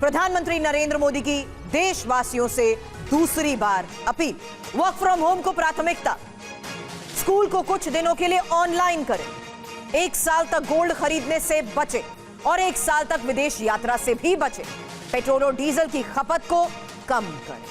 प्रधानमंत्री नरेंद्र मोदी की देशवासियों से दूसरी बार अपील। वर्क फ्रॉम होम को प्राथमिकता, स्कूल को कुछ दिनों के लिए ऑनलाइन करें, 1 साल तक गोल्ड खरीदने से बचें और 1 साल तक विदेश यात्रा से भी बचें, पेट्रोल और डीजल की खपत को कम करें।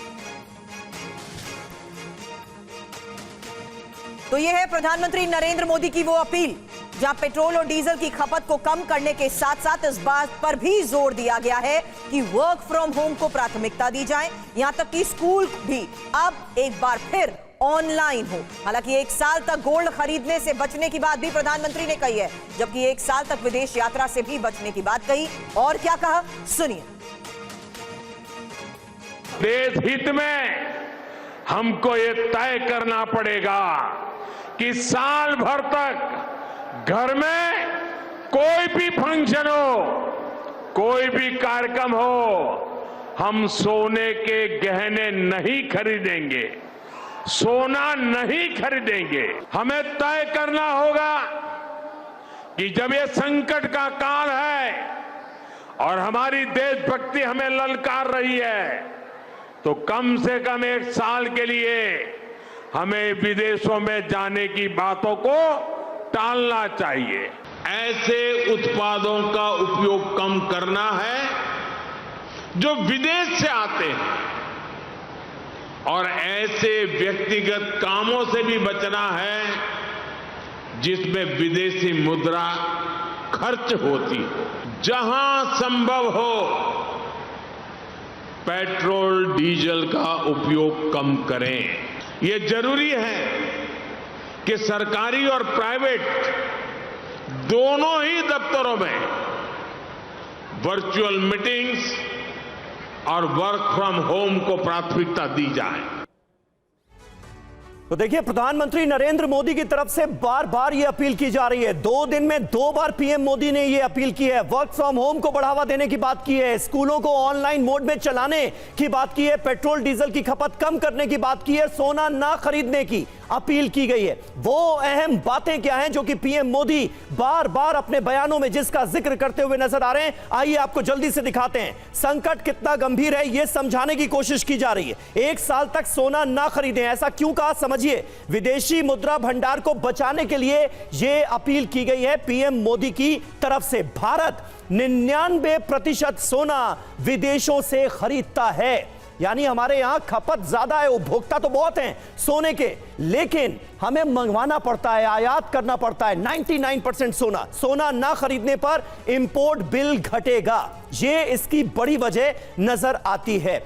तो यह है प्रधानमंत्री नरेंद्र मोदी की वो अपील जहां पेट्रोल और डीजल की खपत को कम करने के साथ साथ इस बात पर भी जोर दिया गया है कि वर्क फ्रॉम होम को प्राथमिकता दी जाए, यहां तक कि स्कूल भी अब एक बार फिर ऑनलाइन हो। हालांकि 1 साल तक गोल्ड खरीदने से बचने की बात भी प्रधानमंत्री ने कही है, जबकि 1 साल तक विदेश यात्रा से भी बचने की बात कही। और क्या कहा, सुनिए। देश हित में हमको ये तय करना पड़ेगा कि साल भर तक घर में कोई भी फंक्शन हो, कोई भी कार्यक्रम हो, हम सोने के गहने नहीं खरीदेंगे, सोना नहीं खरीदेंगे। हमें तय करना होगा कि जब ये संकट का काल है और हमारी देशभक्ति हमें ललकार रही है, तो कम से कम 1 साल के लिए हमें विदेशों में जाने की बातों को टालना चाहिए। ऐसे उत्पादों का उपयोग कम करना है जो विदेश से आते हैं और ऐसे व्यक्तिगत कामों से भी बचना है जिसमें विदेशी मुद्रा खर्च होती है। जहां संभव हो पेट्रोल डीजल का उपयोग कम करें। ये जरूरी है कि सरकारी और प्राइवेट दोनों ही दफ्तरों में वर्चुअल मीटिंग्स और वर्क फ्रॉम होम को प्राथमिकता दी जाए। तो देखिए, प्रधानमंत्री नरेंद्र मोदी की तरफ से बार बार यह अपील की जा रही है। 2 दिन में 2 बार पीएम मोदी ने यह अपील की है। वर्क फ्रॉम होम को बढ़ावा देने की बात की है, स्कूलों को ऑनलाइन मोड में चलाने की बात की है, पेट्रोल डीजल की खपत कम करने की बात की है, सोना ना खरीदने की अपील की गई है। वो अहम बातें क्या हैं जो कि पीएम मोदी बार बार अपने बयानों में जिसका जिक्र करते हुए नजर आ रहे हैं, आइए आपको जल्दी से दिखाते हैं। संकट कितना गंभीर है यह समझाने की कोशिश की जा रही है। 1 साल तक सोना ना खरीदें, ऐसा क्यों कहा समझिए। विदेशी मुद्रा भंडार को बचाने के लिए यह अपील की गई है पीएम मोदी की तरफ से। भारत 99% सोना विदेशों से खरीदता है, यानी हमारे यहां खपत ज्यादा है, उपभोक्ता तो बहुत हैं सोने के, लेकिन हमें मंगवाना पड़ता है, आयात करना पड़ता है। 99% सोना ना खरीदने पर इंपोर्ट बिल घटेगा, यह इसकी बड़ी वजह नजर आती है।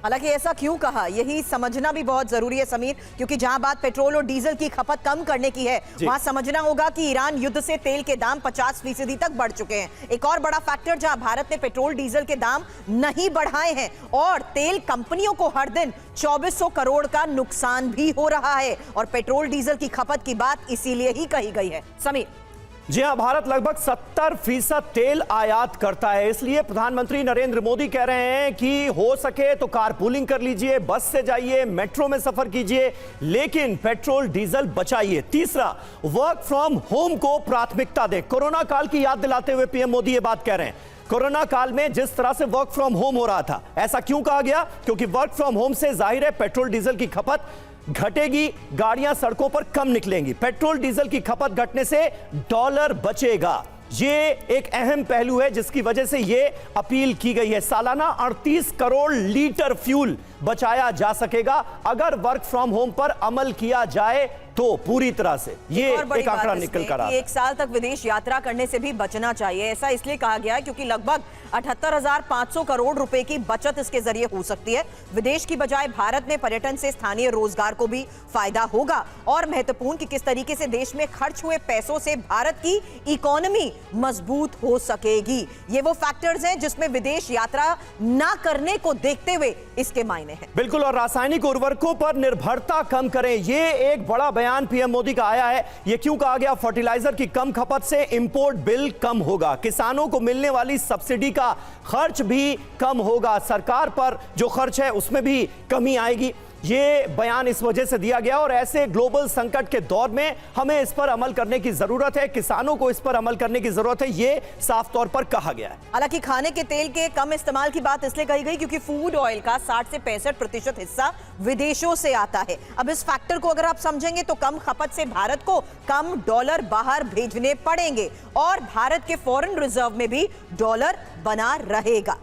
हालांकि ऐसा क्यों कहा, यही समझना भी बहुत जरूरी है समीर, क्योंकि जहां बात पेट्रोल और डीजल की खपत कम करने की है, वहां समझना होगा कि ईरान युद्ध से तेल के दाम 50% तक बढ़ चुके हैं। एक और बड़ा फैक्टर, जहां भारत ने पेट्रोल डीजल के दाम नहीं बढ़ाए हैं और तेल कंपनियों को हर दिन 2400 करोड़ का नुकसान भी हो रहा है, और पेट्रोल डीजल की खपत की बात इसीलिए ही कही गई है। समीर जी हां, भारत लगभग 70% तेल आयात करता है, इसलिए प्रधानमंत्री नरेंद्र मोदी कह रहे हैं कि हो सके तो कारपूलिंग कर लीजिए, बस से जाइए, मेट्रो में सफर कीजिए, लेकिन पेट्रोल डीजल बचाइए। तीसरा, वर्क फ्रॉम होम को प्राथमिकता दें। कोरोना काल की याद दिलाते हुए पीएम मोदी ये बात कह रहे हैं। कोरोना काल में जिस तरह से वर्क फ्रॉम होम हो रहा था, ऐसा क्यों कहा गया, क्योंकि वर्क फ्रॉम होम से जाहिर है पेट्रोल डीजल की खपत घटेगी, गाड़ियां सड़कों पर कम निकलेंगी, पेट्रोल डीजल की खपत घटने से डॉलर बचेगा। ये एक अहम पहलू है जिसकी वजह से ये अपील की गई है। सालाना 38 करोड़ लीटर फ्यूल बचाया जा सकेगा अगर वर्क फ्रॉम होम पर अमल किया जाए तो पूरी तरह से। ये एक आंकड़ा निकल कर आ रहा है। 1 साल तक विदेश यात्रा करने से भी बचना चाहिए, ऐसा इसलिए कहा गया है क्योंकि लगभग 78,500 करोड़ रुपए की बचत इसके जरिए हो सकती है। विदेश की बजाय भारत में पर्यटन से स्थानीय रोजगार को भी फायदा होगा, और महत्वपूर्ण कि किस तरीके से देश में खर्च हुए पैसों से भारत की इकोनॉमी मजबूत हो सकेगी। ये वो फैक्टर्स हैं जिसमें विदेश यात्रा ना करने को देखते हुए इसके मायने हैं। बिल्कुल, और रासायनिक उर्वरकों पर निर्भरता कम करें, ये एक बड़ा बयान पीएम मोदी का आया है। ये क्यों कहा गया, फर्टिलाइजर की कम खपत से इंपोर्ट बिल कम होगा, किसानों को मिलने वाली सब्सिडी का खर्च भी कम होगा, सरकार पर जो खर्च है उसमें भी कमी आएगी। ये बयान इस वजह से दिया गया और ऐसे ग्लोबल संकट के दौर में हमें इस पर अमल करने की जरूरत है, किसानों को इस पर अमल करने की जरूरत है, ये साफ तौर पर कहा गया है। हालांकि खाने के तेल के कम इस्तेमाल की बात इसलिए कही गई क्योंकि फूड ऑयल का 60 से 65% हिस्सा विदेशों से आता है। अब इस फैक्टर को अगर आप समझेंगे तो कम खपत से भारत को कम डॉलर बाहर भेजने पड़ेंगे और भारत के फॉरेन रिजर्व में भी डॉलर बना रहेगा।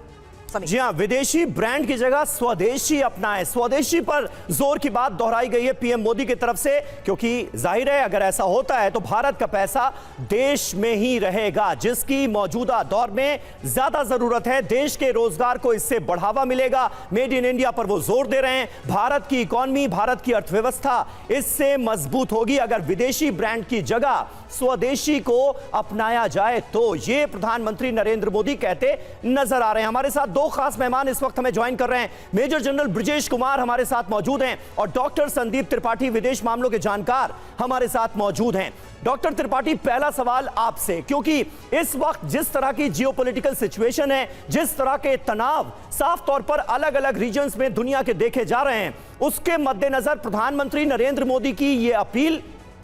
जी हां, विदेशी ब्रांड की जगह स्वदेशी अपनाएं, स्वदेशी पर जोर की बात दोहराई गई है पीएम मोदी की तरफ से, क्योंकि जाहिर है अगर ऐसा होता है तो भारत का पैसा देश में ही रहेगा, जिसकी मौजूदा दौर में ज्यादा जरूरत है। देश के रोजगार को इससे बढ़ावा मिलेगा। मेड इन इंडिया पर वो जोर दे रहे हैं। भारत की इकॉनमी, भारत की अर्थव्यवस्था इससे मजबूत होगी अगर विदेशी ब्रांड की जगह स्वदेशी को अपनाया जाए। तो ये प्रधानमंत्री नरेंद्र मोदी कहते नजर आ रहे हैं। हमारे साथ दो खास मेहमान इस वक्त हमें ज्वाइन कर रहे हैं। मेजर जनरल ब्रजेश कुमार हमारे साथ मौजूद हैं और डॉक्टर संदीप त्रिपाठी, विदेश मामलों के जानकार, हमारे साथ मौजूद हैं। डॉक्टर त्रिपाठी, पहला सवाल आपसे, क्योंकि इस वक्त जिस तरह की जियोपॉलिटिकल सिचुएशन है, जिस तरह के तनाव साफ तौर पर अलग अलग रीजन्स में दुनिया के देखे जा रहे हैं, उसके मद्देनजर प्रधानमंत्री नरेंद्र मोदी की यह अपील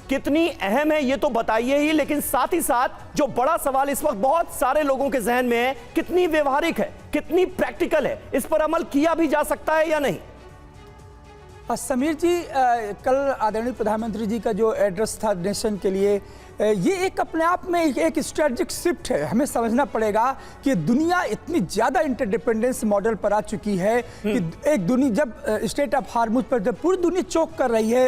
कितनी अहम है ये तो बताइए ही, लेकिन साथ ही साथ जो बड़ा सवाल इस वक्त बहुत सारे लोगों के जहन में है, कितनी व्यवहारिक है, कितनी प्रैक्टिकल है, इस पर अमल किया भी जा सकता है या नहीं? समीर जी, कल आदरणीय प्रधानमंत्री जी का जो एड्रेस था नेशन के लिए, ये एक अपने आप में एक स्ट्रेटजिक शिफ्ट है। हमें समझना पड़ेगा कि दुनिया इतनी ज़्यादा इंटरडिपेंडेंस मॉडल पर आ चुकी है कि एक दुनिया जब स्टेट ऑफ हार्मुज पर जब पूरी दुनिया चौक कर रही है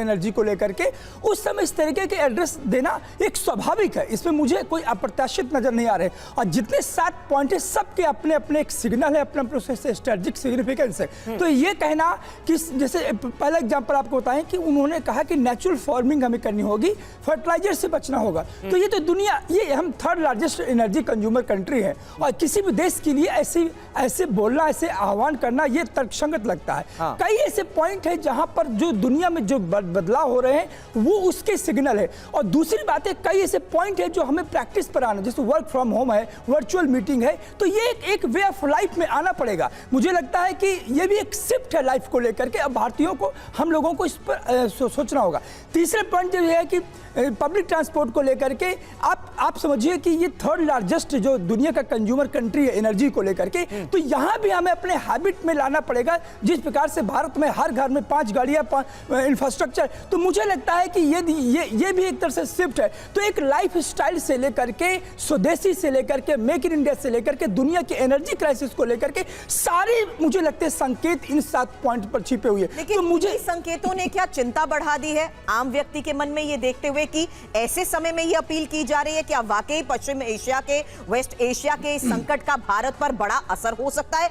एनर्जी को लेकर के, उस समय इस तरीके के एड्रेस देना एक स्वाभाविक है। इसमें मुझे कोई अप्रत्याशित नज़र नहीं आ रहे। और जितने 7 पॉइंट है सबके अपने अपने एक सिग्नल है, अपने अपने स्ट्रेटजिक सिग्निफिकेंस है। तो ये कहना कि जैसे पहला एग्जाम्पल आपको बताएं कि उन्होंने कहा कि नेचुरल फार्मिंग हमें करनी होगी, फर्टिलाइजर से बचना होगा। तो ये तो दुनिया, ये हम 3rd largest energy consumer country है और किसी भी देश के लिए ऐसे बोलना, ऐसे आह्वान करना ये तर्कसंगत लगता है। कई ऐसे पॉइंट है जहां पर जो दुनिया में जो बदलाव हो रहे हैं वो उसके सिग्नल है। और दूसरी बात है, कई ऐसे पॉइंट है जो हमें प्रैक्टिस पर आना, जैसे वर्क फ्रॉम होम है, वर्चुअल मीटिंग है, तो ये एक वे ऑफ लाइफ में आना पड़ेगा। मुझे लगता है कि ये भी एक शिफ्ट है लाइफ को लेकर के। अब भारतीयों को, हम लोगों को इस पर सोचना होगा। तीसरे पॉइंट जो है कि पब्लिक ट्रांसपोर्ट को लेकर के आप समझिए कि ये 3rd लार्जेस्ट जो दुनिया का कंज्यूमर कंट्री है एनर्जी को लेकर के, तो यहाँ भी हमें अपने हैबिट में लाना पड़ेगा। जिस प्रकार से भारत में हर घर में 5 गाड़ियाँ, इंफ्रास्ट्रक्चर, तो मुझे लगता है कि ये भी एक तरह से शिफ्ट है। तो एक लाइफ स्टाइल से लेकर के, स्वदेशी से लेकर के, मेक इन इंडिया से लेकर के, दुनिया के एनर्जी क्राइसिस को लेकर के सारे मुझे लगते हैं संकेत इन 7 पॉइंट पर छिपे हुए। लेकिन तो मुझे संकेतों ने क्या चिंता बढ़ा दी है आम व्यक्ति के मन में, ये देखते हुए कि ऐसे समय में ये अपील की जा रही है कि वाकई पश्चिम एशिया के, वेस्ट एशिया के संकट का भारत पर बड़ा असर हो सकता है?